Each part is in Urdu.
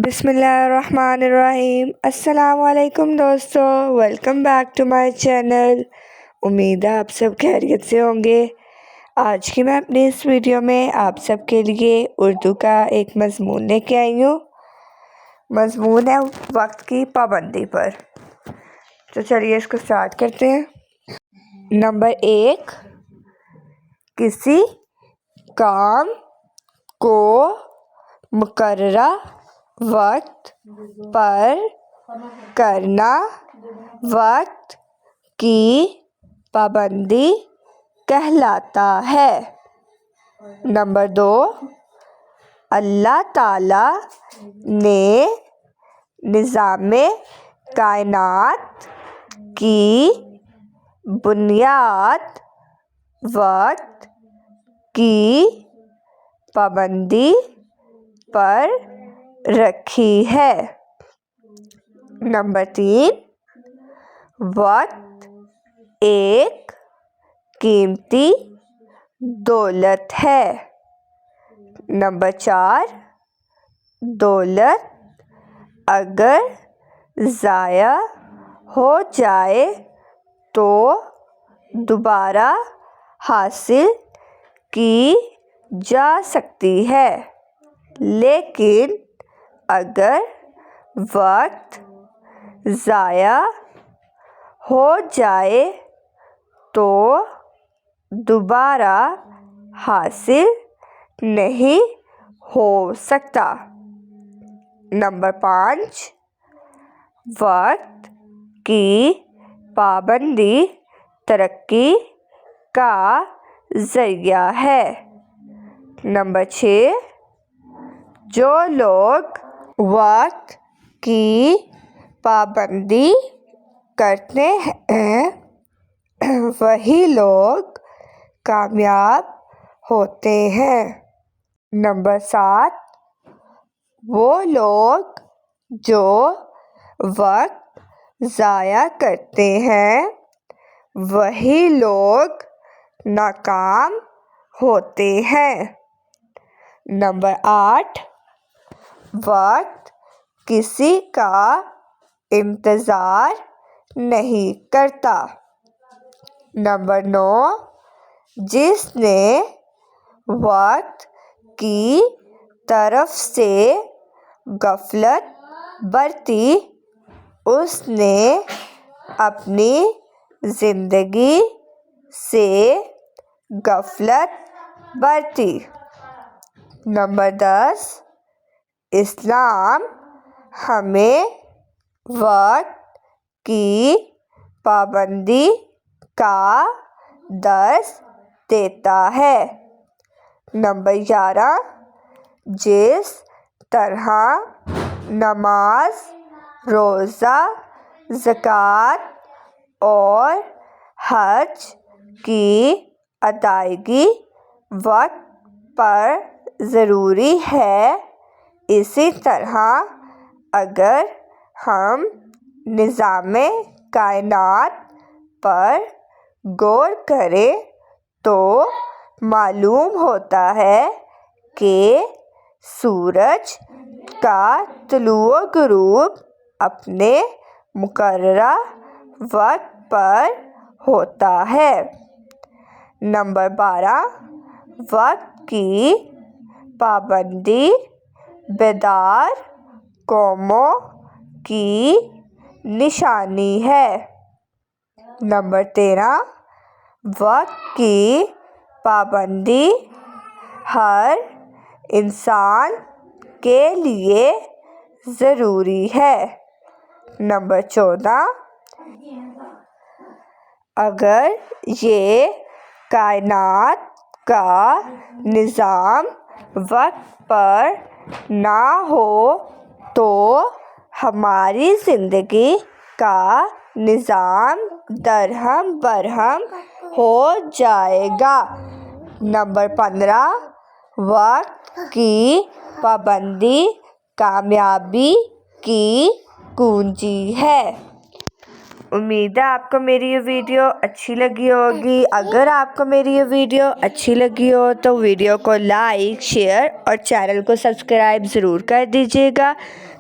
بسم اللہ الرحمن الرحیم۔ السلام علیکم دوستو، welcome back to my channel. امید ہے آپ سب خیریت سے ہوں گے۔ آج کی میں اپنی اس ویڈیو میں آپ سب کے لیے اردو کا ایک مضمون لے کے آئی ہوں۔ مضمون ہے وقت کی پابندی پر۔ تو چلیے اس کو سٹارٹ کرتے ہیں۔ نمبر 1، کسی کام کو مقررہ وقت پر کرنا وقت کی پابندی کہلاتا ہے۔ نمبر 2، اللہ تعالیٰ نے نظام کائنات کی بنیاد وقت کی پابندی پر رکھی ہے۔ نمبر 3، وقت ایک قیمتی دولت ہے۔ نمبر 4، دولت اگر ضائع ہو جائے تو دوبارہ حاصل کی جا سکتی ہے، لیکن اگر وقت ضائع ہو جائے تو دوبارہ حاصل نہیں ہو سکتا۔ نمبر 5، وقت کی پابندی ترقی کا ذریعہ ہے۔ نمبر 6، جو لوگ وقت کی پابندی کرتے ہیں وہی لوگ کامیاب ہوتے ہیں۔ نمبر 7، وہ لوگ جو وقت ضائع کرتے ہیں وہی لوگ ناکام ہوتے ہیں۔ نمبر 8، وقت کسی کا انتظار نہیں کرتا۔ نمبر 9، جس نے وقت کی طرف سے غفلت برتی اس نے اپنی زندگی سے غفلت برتی۔ نمبر 10، اسلام ہمیں وقت کی پابندی کا درس دیتا ہے۔ نمبر 11، جس طرح نماز، روزہ، زکوٰۃ اور حج کی ادائیگی وقت پر ضروری ہے، اسی طرح اگر ہم نظام کائنات پر غور کریں تو معلوم ہوتا ہے کہ سورج کا طلوع و غروب اپنے مقررہ وقت پر ہوتا ہے۔ نمبر 12، وقت کی پابندی بیدار قوموں کی نشانی ہے۔ نمبر 13، وقت کی پابندی ہر انسان کے لیے ضروری ہے۔ نمبر 14، اگر یہ کائنات کا نظام وقت پر نہ ہو تو ہماری زندگی کا نظام درہم برہم ہو جائے گا۔ نمبر 15، وقت کی پابندی کامیابی کی کنجی ہے۔ امید ہے آپ کو میری یہ ویڈیو اچھی لگی ہوگی. اگر آپ کو میری یہ ویڈیو اچھی لگی ہو تو ویڈیو کو لائک، شیئر اور چینل کو سبسکرائب ضرور کر دیجیے گا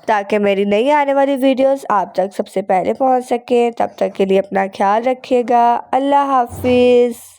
تاکہ میری نئی آنے والی ویڈیوز آپ تک سب سے پہلے پہنچ سکیں. تب تک کے لیے اپنا خیال رکھیے گا. اللہ حافظ.